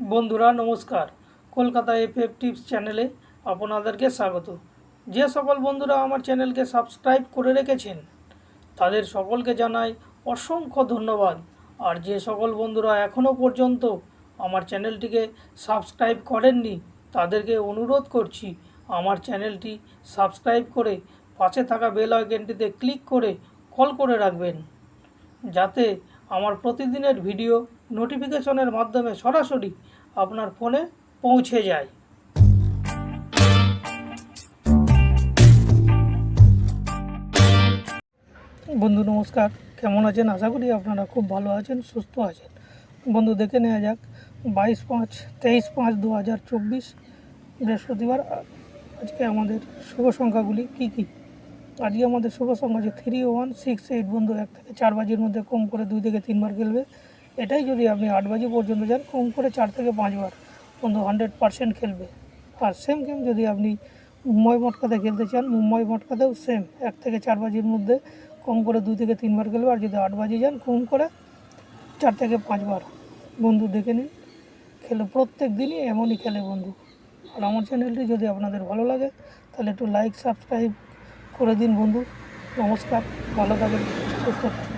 বন্ধুরা নমস্কার, Kolkata FF tips চ্যানেলে আপনাদেরকে স্বাগত। যে সকল বন্ধুরা আমার চ্যানেলকে সাবস্ক্রাইব করে রেখেছেন তাদের সকলকে জানাই অসংখ্য ধন্যবাদ। আর যে সকল বন্ধুরা এখনও পর্যন্ত আমার চ্যানেলটিকে সাবস্ক্রাইব করেননি তাদেরকে অনুরোধ করছি আমার চ্যানেলটি সাবস্ক্রাইব করে পাশে থাকা বেল আইকনটিতে ক্লিক করে কল করে রাখবেন, যাতে আমার প্রতিদিনের ভিডিও নোটিফিকেশনের মাধ্যমে সরাসরি আপনার ফোনে পৌঁছে যায়। বন্ধু নমস্কার, কেমন আছেন? আশা করি আপনারা খুব ভালো আছেন, সুস্থ আছেন। বন্ধু দেখে নেওয়া যাক 23/5/2024 বৃহস্পতিবার আজকে আমাদের শুভ সংখ্যাগুলি কী কী। আজকে আমাদের শুভ সংখ্যা হচ্ছে 3168। বন্ধু 1 থেকে 4 বাজির মধ্যে কম করে 2 থেকে 3 বার খেলবে। এটাই যদি আপনি 8 বাজি পর্যন্ত যান কম করে 4 থেকে 5 বার বন্ধু 100% খেলবে। আর সেম গেম যদি আপনি মুম্বাই মটকাতে খেলতে চান, মুম্বাই মটকাতেও সেম 1 থেকে 4 বাজির মধ্যে কম করে 2 থেকে 3 বার খেলবে। আর যদি 8 বাজি যান কম করে 4 থেকে 5 বার। বন্ধু দেখে নিন, খেলে প্রত্যেক দিনই এমনই খেলে বন্ধু। আর আমার চ্যানেলটি যদি আপনাদের ভালো লাগে তাহলে একটু লাইক সাবস্ক্রাইব করে দিন বন্ধু। নমস্কার, ভালো থাকবেন, সুস্থ থাকবেন।